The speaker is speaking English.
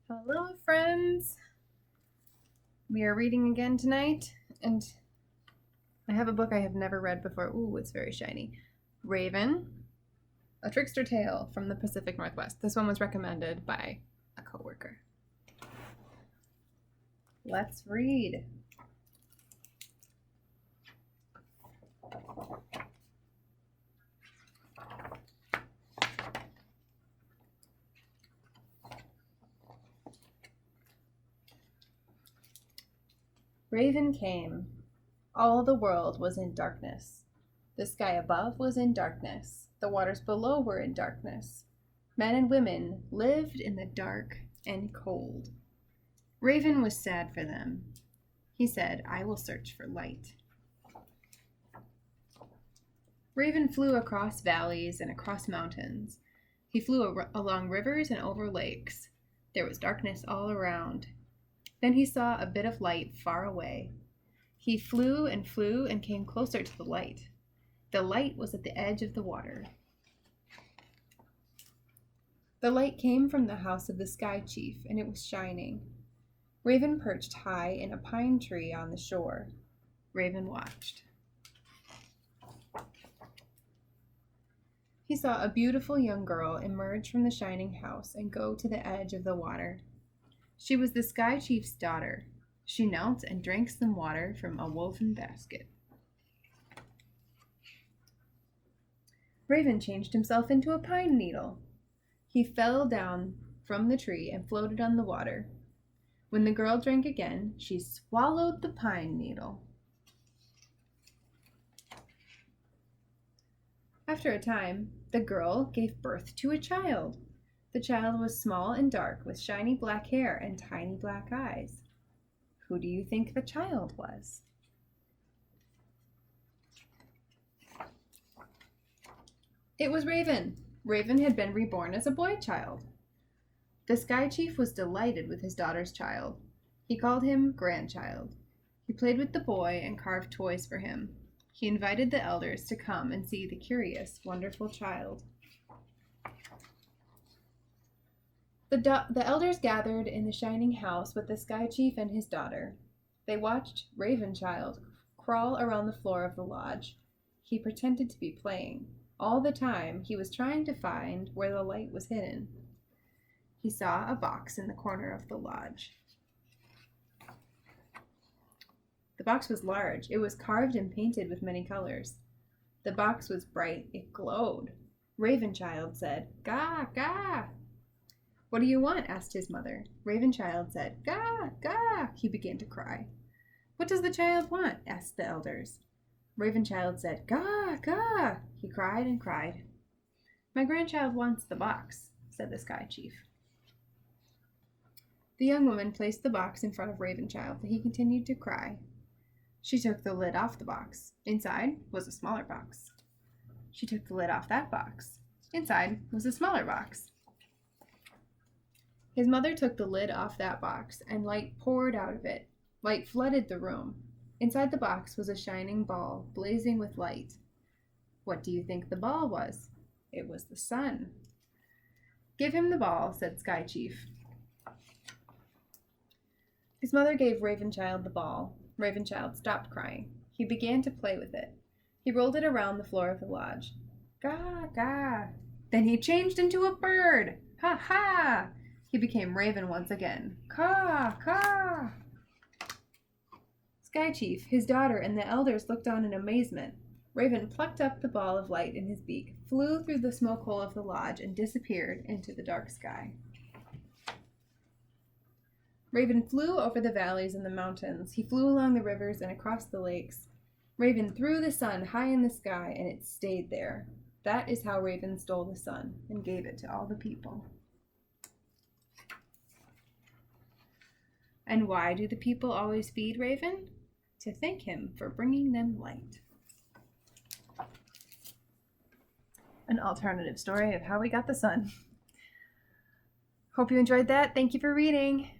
Hello, friends. We are reading again tonight, and I have a book I have never read before. Ooh, it's very shiny. Raven, A Trickster Tale from the Pacific Northwest. This one was recommended by a coworker. Let's read. Raven came. All the world was in darkness. The sky above was in darkness. The waters below were in darkness. Men and women lived in the dark and cold. Raven was sad for them. He said, "I will search for light." Raven flew across valleys and across mountains. He flew along rivers and over lakes. There was darkness all around. Then he saw a bit of light far away. He flew and came closer to the light. The light was at the edge of the water. The light came from the house of the Sky Chief, and it was shining. Raven perched high in a pine tree on the shore. Raven watched. He saw a beautiful young girl emerge from the shining house and go to the edge of the water. She was the Sky Chief's daughter. She knelt and drank some water from a woven basket. Raven changed himself into a pine needle. He fell down from the tree and floated on the water. When the girl drank again, she swallowed the pine needle. After a time, the girl gave birth to a child. The child was small and dark, with shiny black hair and tiny black eyes. Who do you think the child was? It was Raven. Raven had been reborn as a boy child. The Sky Chief was delighted with his daughter's child. He called him Grandchild. He played with the boy and carved toys for him. He invited the elders to come and see the curious, wonderful child. The elders gathered in the shining house with the Sky Chief and his daughter. They watched Raven Child crawl around the floor of the lodge. He pretended to be playing. All the time, he was trying to find where the light was hidden. He saw a box in the corner of the lodge. The box was large. It was carved and painted with many colors. The box was bright. It glowed. Raven Child said, "Gah, gah." "What do you want?" asked his mother. Raven Child said, "Gah, gah." He began to cry. "What does the child want?" asked the elders. Raven Child said, "Gah, gah." He cried and cried. "My grandchild wants the box," said the Sky Chief. The young woman placed the box in front of Raven Child, but he continued to cry. She took the lid off the box. Inside was a smaller box. She took the lid off that box. Inside was a smaller box. His mother took the lid off that box, and light poured out of it. Light flooded the room. Inside the box was a shining ball, blazing with light. What do you think the ball was? It was the sun. "Give him the ball," said Sky Chief. His mother gave Raven Child the ball. Raven Child stopped crying. He began to play with it. He rolled it around the floor of the lodge. "Gah, gah." Then he changed into a bird. "Ha, ha." He became Raven once again. "Caw, caw." Sky Chief, his daughter, and the elders looked on in amazement. Raven plucked up the ball of light in his beak, flew through the smoke hole of the lodge, and disappeared into the dark sky. Raven flew over the valleys and the mountains. He flew along the rivers and across the lakes. Raven threw the sun high in the sky, and it stayed there. That is how Raven stole the sun and gave it to all the people. And why do the people always feed Raven? To thank him for bringing them light. An alternative story of how we got the sun. Hope you enjoyed that. Thank you for reading.